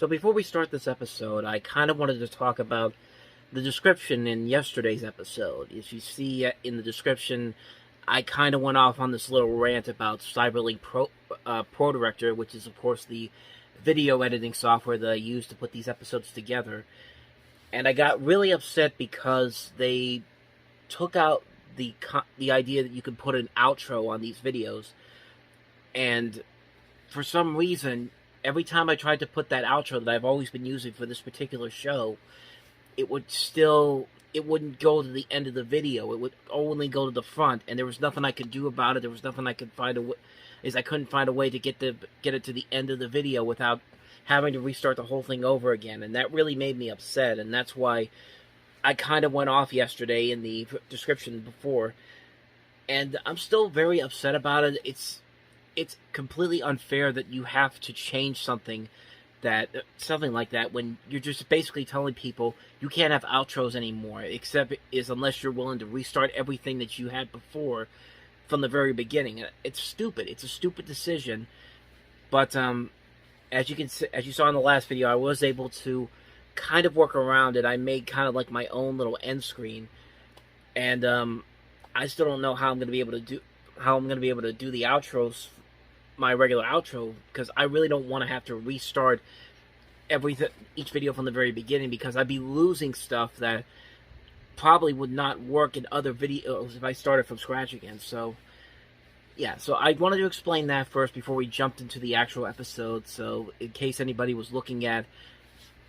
So before we start this episode, I kind of wanted to talk about the description in yesterday's episode. As you see in the description, I kind of went off on this little rant about Cyberlink Pro Director, which is, of course, the video editing software that I use to put these episodes together. And I got really upset because they took out the idea that you could put an outro on these videos. And for some reason, every time I tried to put that outro that I've always been using for this particular show, it wouldn't go to the end of the video. It would only go to the front, and there was nothing I could do about it. There was nothing I could find I couldn't find a way to get it to the end of the video without having to restart the whole thing over again, and that really made me upset, and that's why I kind of went off yesterday in the description before, and I'm still very upset about it. It's completely unfair that you have to change something like that when you're just basically telling people you can't have outros anymore, except unless you're willing to restart everything that you had before from the very beginning. It's stupid. It's a stupid decision, but as you saw in the last video, I was able to kind of work around it. I made kind of like my own little end screen, and I still don't know how I'm going to be able to do the outros, my regular outro, because I really don't want to have to restart each video from the very beginning, because I'd be losing stuff that probably would not work in other videos if I started from scratch again. So yeah, so I wanted to explain that first before we jumped into the actual episode. So in case anybody was looking at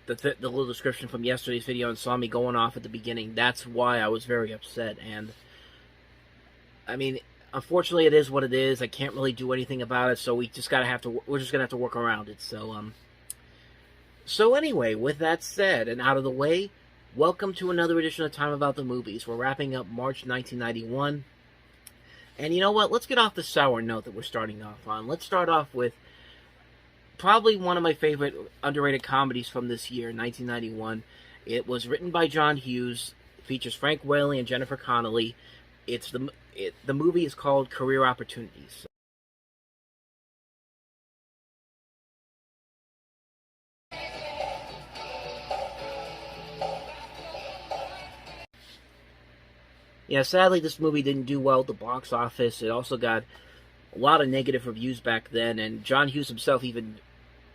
the little description from yesterday's video and saw me going off at the beginning, that's why I was very upset. And I mean, unfortunately, it is what it is. I can't really do anything about it, so we're just gonna have to work around it. So anyway, with that said and out of the way, welcome to another edition of Time About the Movies. We're wrapping up March 1991. And you know what? Let's get off the sour note that we're starting off on. Let's start off with probably one of my favorite underrated comedies from this year, 1991. It was written by John Hughes. It features Frank Whaley and Jennifer Connelly. The movie is called Career Opportunities. Yeah, sadly, this movie didn't do well at the box office. It also got a lot of negative reviews back then, and John Hughes himself even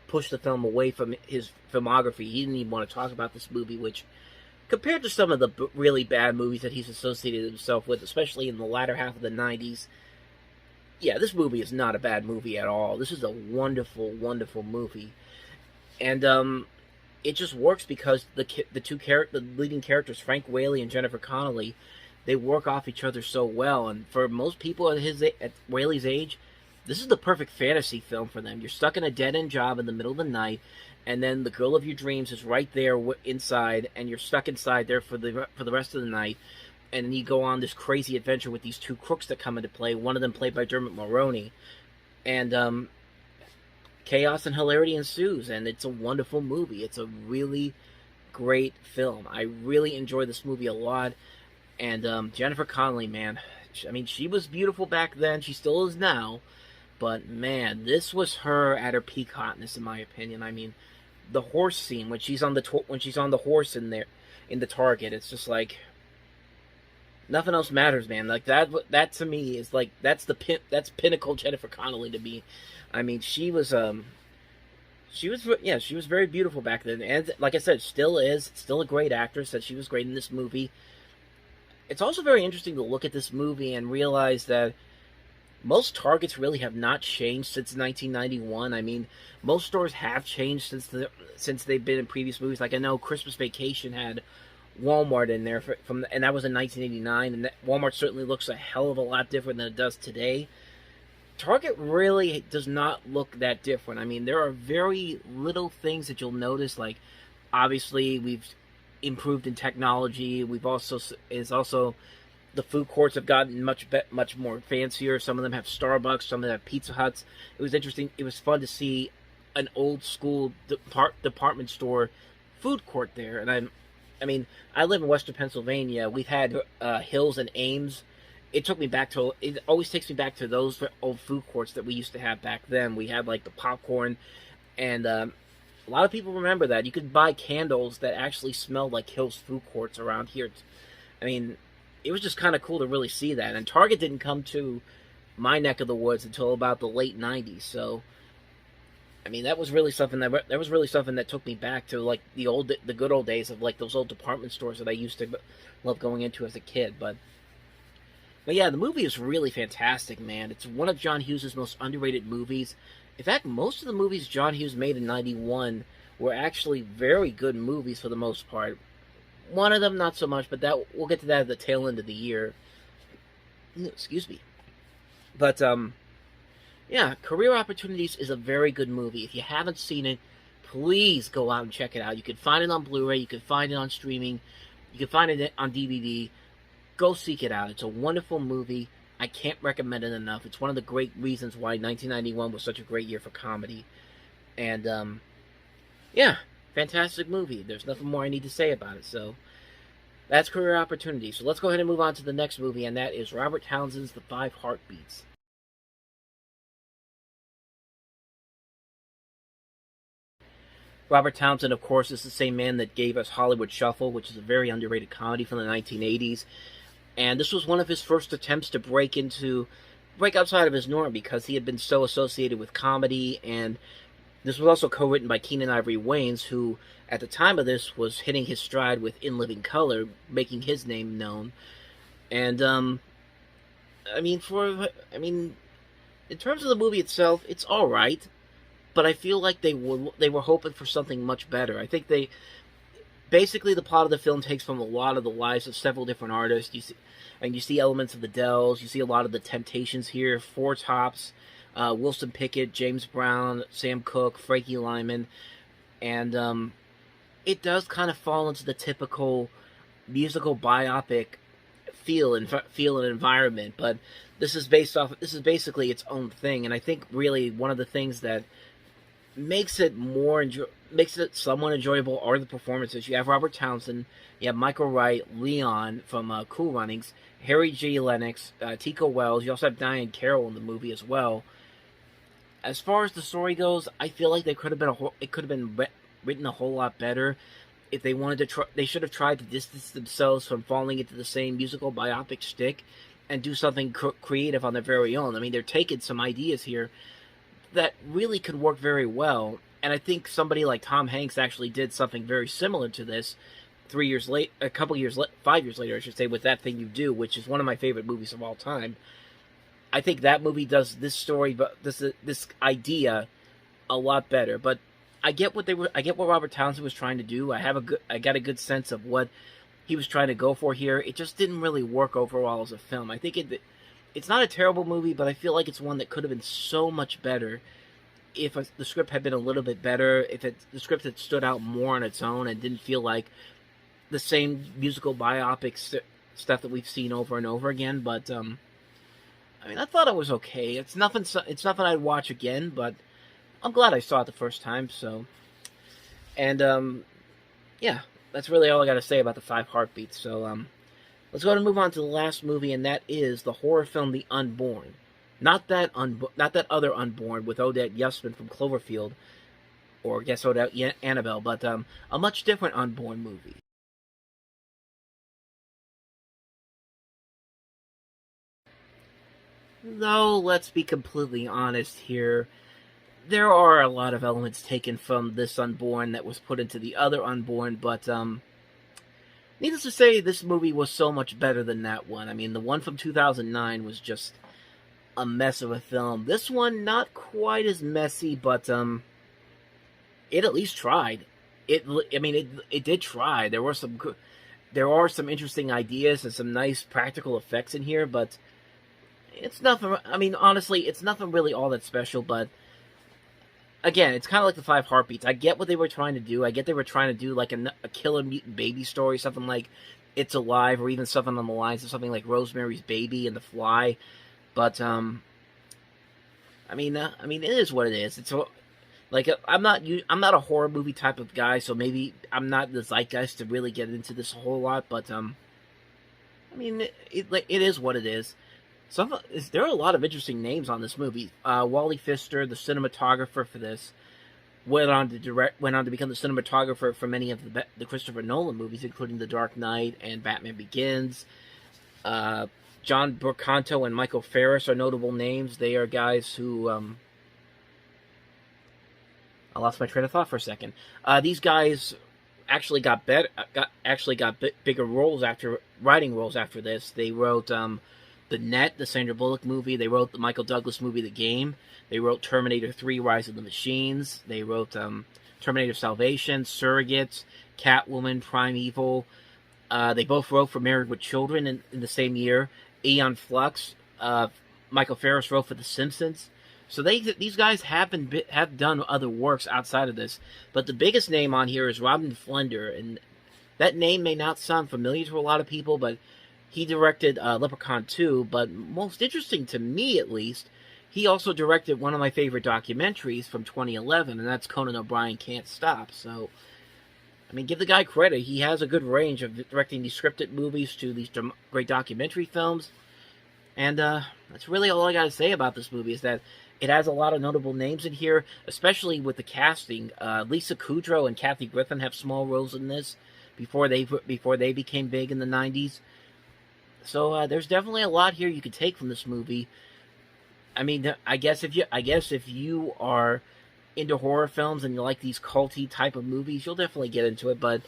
pushed the film away from his filmography. He didn't even want to talk about this movie, which, compared to some of the really bad movies that he's associated himself with, especially in the latter half of the 90s, yeah, this movie is not a bad movie at all. This is a wonderful, wonderful movie. And it just works because the leading characters, Frank Whaley and Jennifer Connelly, they work off each other so well. And for most people at Whaley's age, this is the perfect fantasy film for them. You're stuck in a dead-end job in the middle of the night, and then the girl of your dreams is right there inside, and you're stuck inside there for the rest of the night. And then you go on this crazy adventure with these two crooks that come into play, one of them played by Dermot Mulroney. And chaos and hilarity ensues, and it's a wonderful movie. It's a really great film. I really enjoy this movie a lot. And Jennifer Connelly, man, I mean, she was beautiful back then. She still is now. But, man, this was her at her peak hotness, in my opinion. I mean, the horse scene, when she's on the horse in there, in the Target, it's just like, nothing else matters, man. Like, that to me is like, that's pinnacle Jennifer Connelly to me. I mean, she was very beautiful back then. And, like I said, still a great actress, and she was great in this movie. It's also very interesting to look at this movie and realize that most Targets really have not changed since 1991. I mean, most stores have changed since they've been in previous movies. Like, I know Christmas Vacation had Walmart in there and that was in 1989, and Walmart certainly looks a hell of a lot different than it does today. Target really does not look that different. I mean, there are very little things that you'll notice. Like, obviously, we've improved in technology. The food courts have gotten much more fancier. Some of them have Starbucks. Some of them have Pizza Huts. It was interesting. It was fun to see an old school department store food court there. And I mean, I live in Western Pennsylvania. We've had Hills and Ames. It always takes me back to those old food courts that we used to have back then. We had like the popcorn and A lot of people remember that. You could buy candles that actually smelled like Hill's Food Courts around here. I mean, it was just kind of cool to really see that. And Target didn't come to my neck of the woods until about the late '90s. So, I mean, that was really something that took me back to like the good old days of like those old department stores that I used to love going into as a kid. But yeah, the movie is really fantastic, man. It's one of John Hughes' most underrated movies. In fact, most of the movies John Hughes made in '91 were actually very good movies for the most part. One of them not so much, but that we'll get to that at the tail end of the year. Excuse me. But yeah, Career Opportunities is a very good movie. If you haven't seen it, please go out and check it out. You can find it on Blu-ray, you can find it on streaming, you can find it on DVD. Go seek it out. It's a wonderful movie. I can't recommend it enough. It's one of the great reasons why 1991 was such a great year for comedy. And yeah, fantastic movie. There's nothing more I need to say about it. So that's Career Opportunities. So let's go ahead and move on to the next movie, and that is Robert Townsend's The Five Heartbeats. Robert Townsend, of course, is the same man that gave us Hollywood Shuffle, which is a very underrated comedy from the 1980s. And this was one of his first attempts to break outside of his norm because he had been so associated with comedy. And this was also co-written by Keenan Ivory Wayans, who at the time of this was hitting his stride with In Living Color, making his name known. And I mean, in terms of the movie itself, it's all right. But I feel like they were hoping for something much better. I think basically the plot of the film takes from a lot of the lives of several different artists. You see elements of the Dells. You see a lot of the Temptations here. Four Tops, Wilson Pickett, James Brown, Sam Cooke, Frankie Lyman, and it does kind of fall into the typical musical biopic feel and environment. But this is basically its own thing, and I think really one of the things that makes it somewhat enjoyable are the performances. You have Robert Townsend, you have Michael Wright, Leon from Cool Runnings, Harry G. Lennox, Tico Wells. You also have Diane Carroll in the movie as well. As far as the story goes, I feel like it could have been written a whole lot better. If they wanted to try, they should have tried to distance themselves from falling into the same musical biopic shtick and do something creative on their very own. I mean, they're taking some ideas here that really could work very well, and I think somebody like Tom Hanks actually did something very similar to this 5 years later, I should say, with That Thing You Do, which is one of my favorite movies of all time. I think that movie does this story, but this idea a lot better. But I get what Robert Townsend was trying to do. I got a good sense of what he was trying to go for here. It just didn't really work overall as a film. I think it's not a terrible movie, but I feel like it's one that could have been so much better if the script had been a little bit better, if the script had stood out more on its own and didn't feel like the same musical biopic stuff that we've seen over and over again. But I mean, I thought it was okay. It's nothing I'd watch again, but I'm glad I saw it the first time. So, and yeah, that's really all I got to say about The Five Heartbeats. So let's go ahead and move on to the last movie, and that is the horror film The Unborn. Not that other Unborn with Odette Yustman from Cloverfield, or I guess Odette Annabelle, but a much different Unborn movie. Though, let's be completely honest here, there are a lot of elements taken from this Unborn that was put into the other Unborn, but needless to say, this movie was so much better than that one. I mean, the one from 2009 was just a mess of a film. This one, not quite as messy, but it at least tried. It did try. There are some interesting ideas and some nice practical effects in here, but it's nothing. I mean, honestly, it's nothing really all that special. But again, it's kind of like The Five Heartbeats. I get what they were trying to do. I get they were trying to do like a killer mutant baby story, something like It's Alive, or even something on the lines of something like Rosemary's Baby and The Fly. But I mean, it is what it is. It's like I'm not a horror movie type of guy, so maybe I'm not the zeitgeist to really get into this a whole lot. But I mean, it is what it is. There are a lot of interesting names on this movie. Wally Pfister, the cinematographer for this. went on to become the cinematographer for many of the Christopher Nolan movies, including The Dark Knight and Batman Begins. John Burkanto and Michael Ferris are notable names. They are guys who I lost my train of thought for a second. These guys actually got bigger roles after writing roles after this. They wrote The Net, the Sandra Bullock movie. They wrote the Michael Douglas movie, The Game. They wrote Terminator 3, Rise of the Machines. They wrote Terminator Salvation, Surrogates, Catwoman, Primeval. They both wrote for Married with Children in the same year. Aeon Flux. Michael Ferris wrote for The Simpsons. So these guys have done other works outside of this, but the biggest name on here is Robin Flender, and that name may not sound familiar to a lot of people, but he directed Leprechaun 2, but most interesting to me, at least, he also directed one of my favorite documentaries from 2011, and that's Conan O'Brien Can't Stop. So, I mean, give the guy credit. He has a good range of directing these scripted movies to these great documentary films, and that's really all I gotta say about this movie, is that it has a lot of notable names in here, especially with the casting. Lisa Kudrow and Kathy Griffin have small roles in this before they became big in the 90s. So there's definitely a lot here you could take from this movie. I mean, I guess if you are into horror films and you like these culty type of movies, you'll definitely get into it. But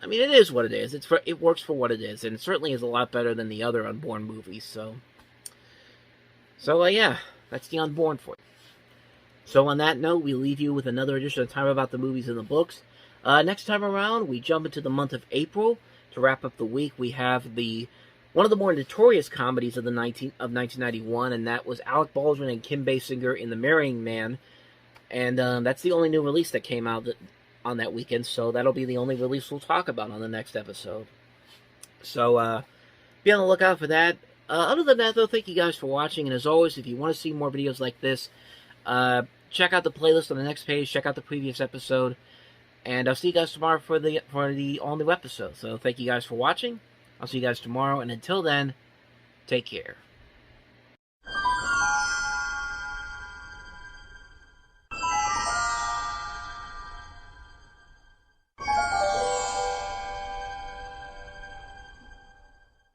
I mean, it is what it is. It works for what it is, and it certainly is a lot better than the other Unborn movies. So yeah. That's the Unborn for you. So on that note, we leave you with another edition of Time About the Movies and the Books. Next time around, we jump into the month of April. To wrap up the week, we have one of the more notorious comedies of 1991, and that was Alec Baldwin and Kim Basinger in The Marrying Man. And that's the only new release that came out on that weekend, so that'll be the only release we'll talk about on the next episode. So be on the lookout for that. Other than that, though, thank you guys for watching, and as always, if you want to see more videos like this, check out the playlist on the next page, check out the previous episode, and I'll see you guys tomorrow for the all-new episode. So thank you guys for watching, I'll see you guys tomorrow, and until then, take care.